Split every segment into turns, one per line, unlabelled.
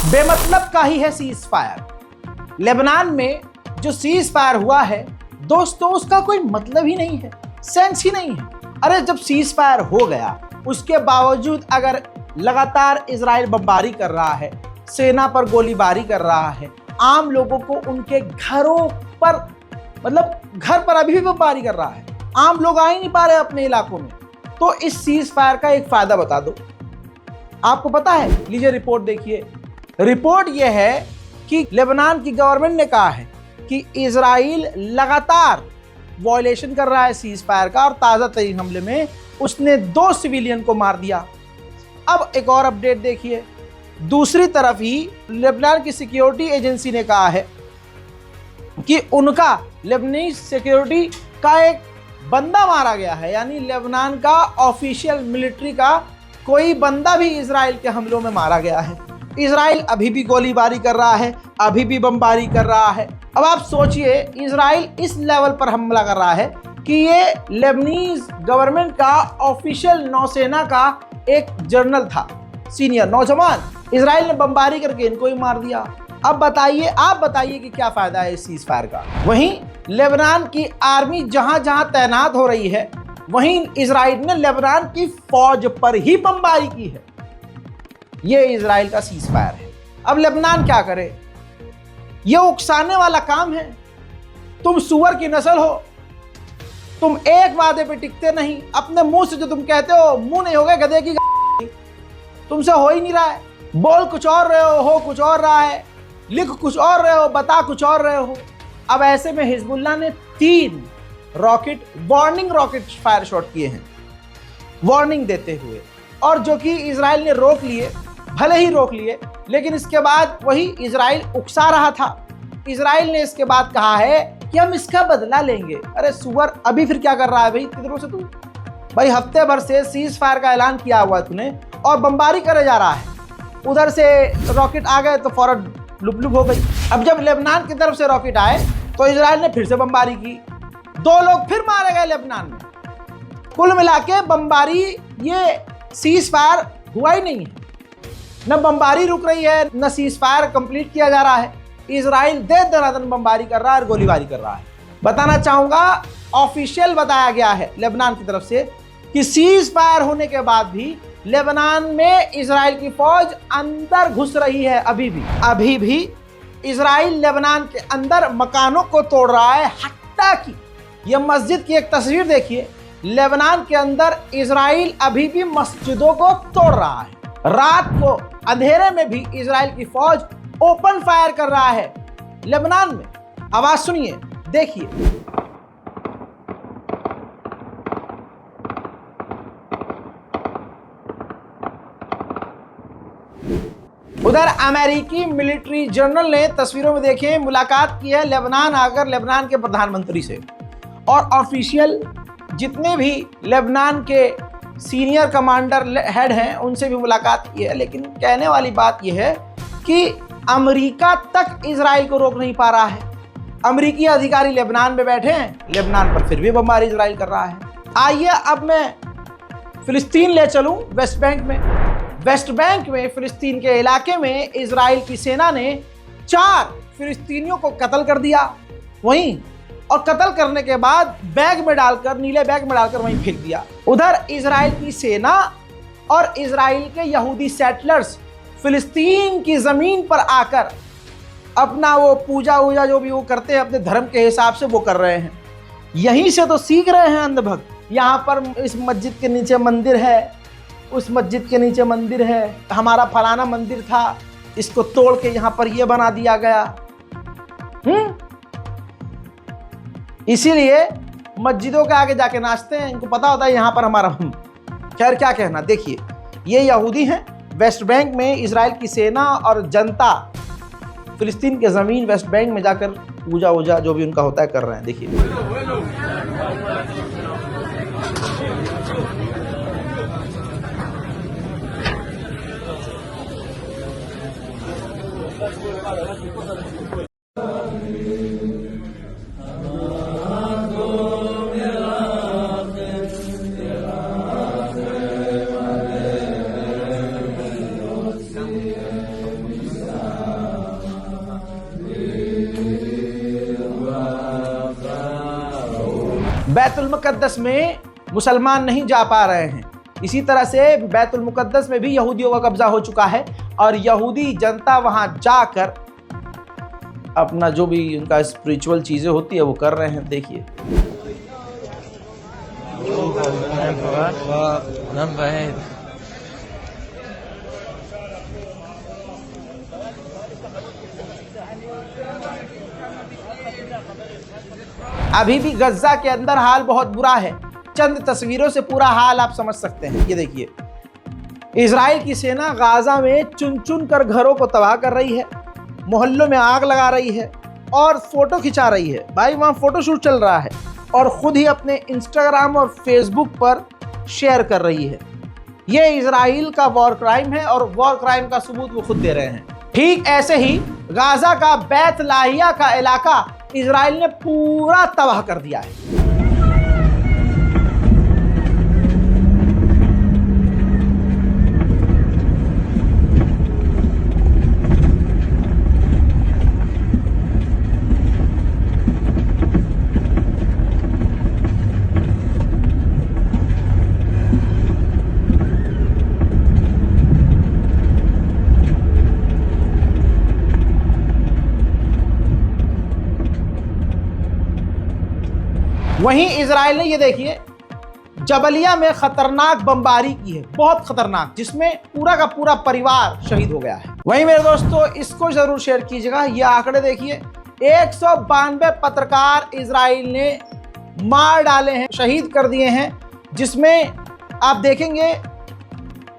बेमतलब का ही है सीज फायर। लेबनान में जो सीज फायर हुआ है दोस्तों, उसका कोई मतलब ही नहीं है, सेंस ही नहीं है। अरे जब सीज फायर हो गया, उसके बावजूद अगर लगातार इजराइल बमबारी कर रहा है, सेना पर गोलीबारी कर रहा है, आम लोगों को उनके घरों पर, मतलब घर पर अभी भी बमबारी कर रहा है, आम लोग आ ही नहीं पा रहे अपने इलाकों में, तो इस सीज फायर का एक फायदा बता दो। आपको पता है, लीजिए रिपोर्ट देखिए। रिपोर्ट यह है कि लेबनान की गवर्नमेंट ने कहा है कि इजराइल लगातार वॉयलेशन कर रहा है सीज फायर का, और ताज़ा तरीन हमले में उसने 2 सिविलियन को मार दिया। अब एक और अपडेट देखिए, दूसरी तरफ ही लेबनान की सिक्योरिटी एजेंसी ने कहा है कि उनका लेबनानी सिक्योरिटी का एक बंदा मारा गया है, यानी लेबनान का ऑफिशियल मिलिट्री का कोई बंदा भी इजराइल के हमलों में मारा गया है। इजराइल अभी भी गोलीबारी कर रहा है, अभी भी बमबारी कर रहा है। अब आप सोचिए, इजराइल इस लेवल पर हमला कर रहा है कि ये लेबनीज गवर्नमेंट का ऑफिशियल नौसेना का एक जनरल था, सीनियर नौजवान, इजराइल ने बमबारी करके इनको ही मार दिया। अब बताइए, आप बताइए कि क्या फायदा है इस सीज फायर का। वहीं लेबनान की आर्मी जहां जहां तैनात हो रही है, वहीं इजराइल ने लेबनान की फौज पर ही बमबारी की है। यह इजराइल का सीज फायर है। अब लेबनान क्या करे? यह उकसाने वाला काम है। तुम सुअर की नस्ल हो, तुम एक वादे पे टिकते नहीं, अपने मुंह से जो तुम कहते हो मुंह नहीं हो गए गधे की, तुमसे हो ही नहीं रहा है। बोल कुछ और रहे हो कुछ और रहा है, लिख कुछ और रहे हो, बता कुछ और रहे हो। अब ऐसे में हिजबुल्लाह ने 3 rocket, warning rocket fire shot किए हैं, वार्निंग देते हुए, और जो कि इजराइल ने रोक लिए। भले ही रोक लिए, लेकिन इसके बाद वही इजराइल उकसा रहा था। इजराइल ने इसके बाद कहा है कि हम इसका बदला लेंगे। अरे सुअर, अभी फिर क्या कर रहा है भाई किधरों से तू? भाई हफ्ते भर से सीज फायर का ऐलान किया हुआ है तूने, और बमबारी करे जा रहा है। उधर से रॉकेट आ गए तो फौरन लुप हो गई। अब जब लेबनान की तरफ से रॉकेट आए तो इजराइल ने फिर से बमबारी की, 2 लोग फिर मारे गए लेबनान में। कुल मिला के बमबारी, ये सीज फायर हुआ ही नहीं है। न बमबारी रुक रही है, न सीज फायर कंप्लीट किया जा रहा है। इजराइल दे दनादन बमबारी कर रहा है और गोलीबारी कर रहा है। बताना चाहूंगा, ऑफिशियल बताया गया है लेबनान की तरफ से कि सीज फायर होने के बाद भी लेबनान में इजराइल की फौज अंदर घुस रही है। अभी भी इजराइल लेबनान के अंदर मकानों को तोड़ रहा है। हत्ता की यह मस्जिद की एक तस्वीर देखिए, लेबनान के अंदर इजराइल अभी भी मस्जिदों को तोड़ रहा है। रात को अंधेरे में भी इजराइल की फौज ओपन फायर कर रहा है लेबनान में। आवाज सुनिए, देखिए। उधर अमेरिकी मिलिट्री जनरल ने तस्वीरों में देखिए मुलाकात की है लेबनान आकर लेबनान के प्रधानमंत्री से, और ऑफिशियल जितने भी लेबनान के सीनियर कमांडर हेड हैं उनसे भी मुलाकात की है। लेकिन कहने वाली बात यह है कि अमेरिका तक इजराइल को रोक नहीं पा रहा है। अमेरिकी अधिकारी लेबनान में बैठे हैं, लेबनान पर फिर भी बमबारी इजराइल कर रहा है। आइए अब मैं फिलिस्तीन ले चलूं, वेस्ट बैंक में। वेस्ट बैंक में फिलिस्तीन के इलाके में इजराइल की सेना ने 4 फिलिस्तीनियों को कत्ल कर दिया वहीं, और कत्ल करने के बाद बैग में डालकर, नीले बैग में डालकर वहीं फेंक दिया। उधर इजराइल की सेना और इजराइल के यहूदी सेटलर्स फिलिस्तीन की जमीन पर आकर अपना वो पूजा वूजा जो भी वो करते हैं अपने धर्म के हिसाब से वो कर रहे हैं। यहीं से तो सीख रहे हैं अंधभक्त। यहाँ पर इस मस्जिद के नीचे मंदिर है, उस मस्जिद के नीचे मंदिर है, हमारा फलाना मंदिर था, इसको तोड़ के यहाँ पर ये बना दिया गया। इसीलिए मस्जिदों के आगे जाके नाचते हैं, इनको पता होता है यहाँ पर हमारा। खैर क्या कहना, देखिए ये यहूदी हैं वेस्ट बैंक में। इजराइल की सेना और जनता फिलिस्तीन के ज़मीन वेस्ट बैंक में जाकर पूजा वूजा जो भी उनका होता है कर रहे हैं। देखिए बैतुल मुक़द्दस में मुसलमान नहीं जा पा रहे हैं। इसी तरह से बैतुल मुक़द्दस में भी यहूदियों का कब्जा हो चुका है और यहूदी जनता वहां जाकर अपना जो भी उनका स्पिरिचुअल चीजें होती है वो कर रहे हैं। देखिए अभी भी गज्जा के अंदर हाल बहुत बुरा है। चंद तस्वीरों से पूरा हाल आप समझ सकते हैं। ये देखिए, इजराइल की सेना गाजा में चुन चुन कर घरों को तबाह कर रही है, मोहल्लों में आग लगा रही है और फोटो खिंचा रही है। भाई वहाँ फोटोशूट चल रहा है और खुद ही अपने इंस्टाग्राम और फेसबुक पर शेयर कर रही है। ये इजराइल का वॉर क्राइम है और वॉर क्राइम का सबूत वो खुद दे रहे हैं। ठीक ऐसे ही गाजा का बैत लाहिया का इलाका इजराइल ने पूरा तबाह कर दिया है। वहीं इजराइल ने ये देखिए जबलिया में खतरनाक बमबारी की है, बहुत खतरनाक, जिसमें पूरा का पूरा परिवार शहीद हो गया है। वहीं मेरे दोस्तों इसको जरूर शेयर कीजिएगा। ये आंकड़े देखिए, 192 पत्रकार इजराइल ने मार डाले हैं, शहीद कर दिए हैं, जिसमें आप देखेंगे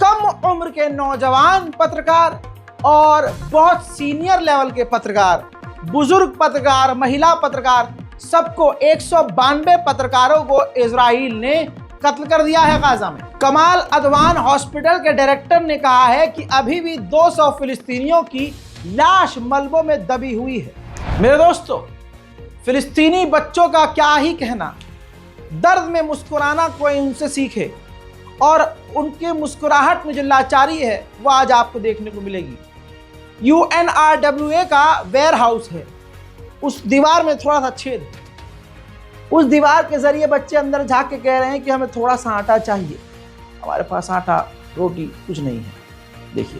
कम उम्र के नौजवान पत्रकार और बहुत सीनियर लेवल के पत्रकार, बुजुर्ग पत्रकार, महिला पत्रकार, सबको 192 पत्रकारों को इजराइल ने कत्ल कर दिया है गाजा में। कमाल अदवान हॉस्पिटल के डायरेक्टर ने कहा है कि अभी भी 200 फिलिस्तीनियों की लाश मलबों में दबी हुई है। मेरे दोस्तों, फिलिस्तीनी बच्चों का क्या ही कहना, दर्द में मुस्कुराना कोई उनसे सीखे और उनके मुस्कुराहट में जो लाचारी है वो आज आपको देखने को मिलेगी। UNRWA का वेयर हाउस है, उस दीवार में थोड़ा सा छेद है, उस दीवार के जरिए बच्चे अंदर झांक के कह रहे हैं कि हमें थोड़ा सा आटा चाहिए, हमारे पास आटा रोटी कुछ नहीं है। देखिए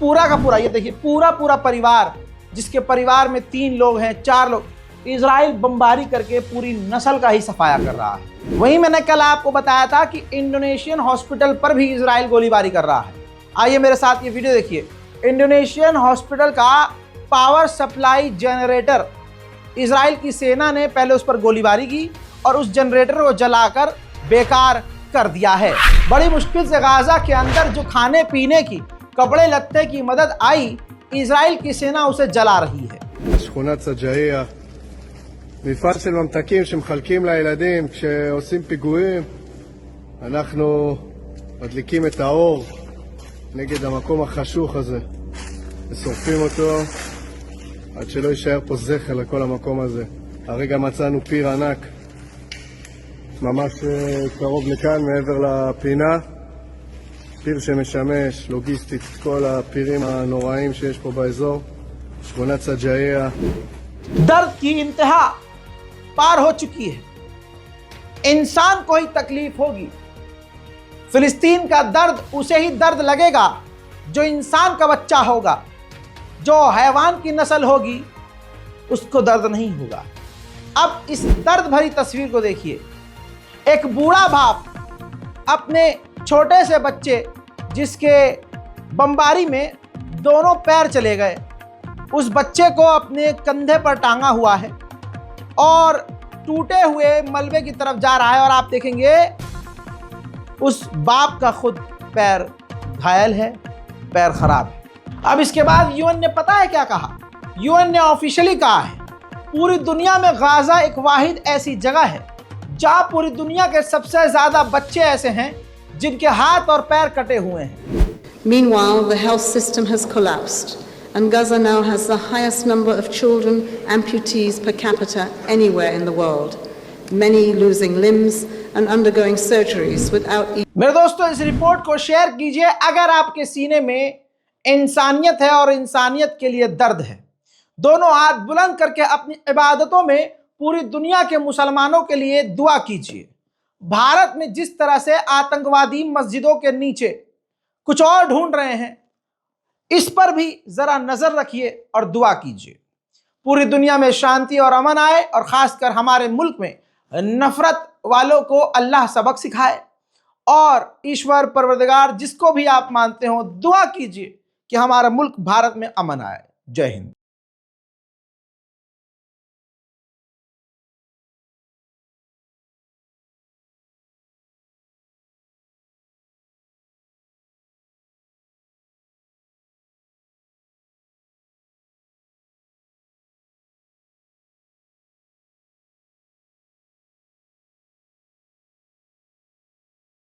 पूरा का पूरा, ये देखिए पूरा परिवार, जिसके परिवार में 3 लोग हैं, 4 लोग, इजराइल बमबारी करके पूरी नस्ल का ही सफाया कर रहा है। वहीं मैंने कल आपको बताया था कि इंडोनेशियन हॉस्पिटल पर भी इजराइल गोलीबारी कर रहा है। आइए मेरे साथ ये वीडियो देखिए। इंडोनेशियन हॉस्पिटल का पावर सप्लाई जनरेटर इजराइल की सेना ने पहले उस पर गोलीबारी की और उस जनरेटर को जलाकर बेकार कर दिया है। बड़ी मुश्किल से गाजा के अंदर जो खाने पीने की, कपड़े लत्ते की मदद आई, इजराइल की सेना उसे जला रही है।
שכונת סג'עיה, מפעל של ממתקים שמחלקים לילדים כשעושים פיגועים. אנחנו מדליקים את האור נגד המקום החשוך הזה ושורפים אותו עד שלא יישאר פה זכר לכל המקום הזה. הרגע מצאנו פיר ענק ממש קרוב לכאן מעבר לפינה, פיר שמשמש לוגיסטית את כל הפירים הנוראים שיש פה באזור, שכונת סג'עיה.
दर्द की इंतहा पार हो चुकी है, इंसान को ही तकलीफ होगी। फिलिस्तीन का दर्द उसे ही दर्द लगेगा जो इंसान का बच्चा होगा, जो हैवान की नस्ल होगी उसको दर्द नहीं होगा। अब इस दर्द भरी तस्वीर को देखिए। एक बूढ़ा बाप अपने छोटे से बच्चे, जिसके बमबारी में दोनों पैर चले गए, उस बच्चे को अपने कंधे पर टांगा हुआ है और टूटे हुए मलबे की तरफ जा रहा है। और आप देखेंगे उस बाप का खुद पैर घायल है, पैर खराब है। अब इसके बाद यूएन ने पता है क्या कहा? यूएन ने ऑफिशियली कहा है पूरी दुनिया में गाजा एक वाहिद ऐसी जगह है जहां पूरी दुनिया के सबसे ज्यादा बच्चे ऐसे हैं जिनके हाथ और पैर कटे हुए हैं।
Meanwhile, the health system has collapsed, and Gaza now has the highest number of children amputees per capita anywhere in the world, many losing limbs and undergoing surgeries without
मेरे दोस्तों, इस रिपोर्ट को शेयर कीजिए अगर आपके सीने में इंसानियत है और इंसानियत के लिए दर्द है। दोनों हाथ बुलंद करके अपनी इबादतों में पूरी दुनिया के मुसलमानों के लिए दुआ कीजिए। भारत में जिस तरह से आतंकवादी मस्जिदों के नीचे कुछ और ढूंढ रहे हैं, इस पर भी जरा नजर रखिए और दुआ कीजिए। पूरी दुनिया में शांति और अमन आए और खासकर हमारे मुल्क में नफरत वालों को अल्लाह सबक सिखाए। और ईश्वर परवरदिगार जिसको भी आप मानते हो, दुआ कीजिए कि हमारा मुल्क भारत में अमन आए। जय हिंद।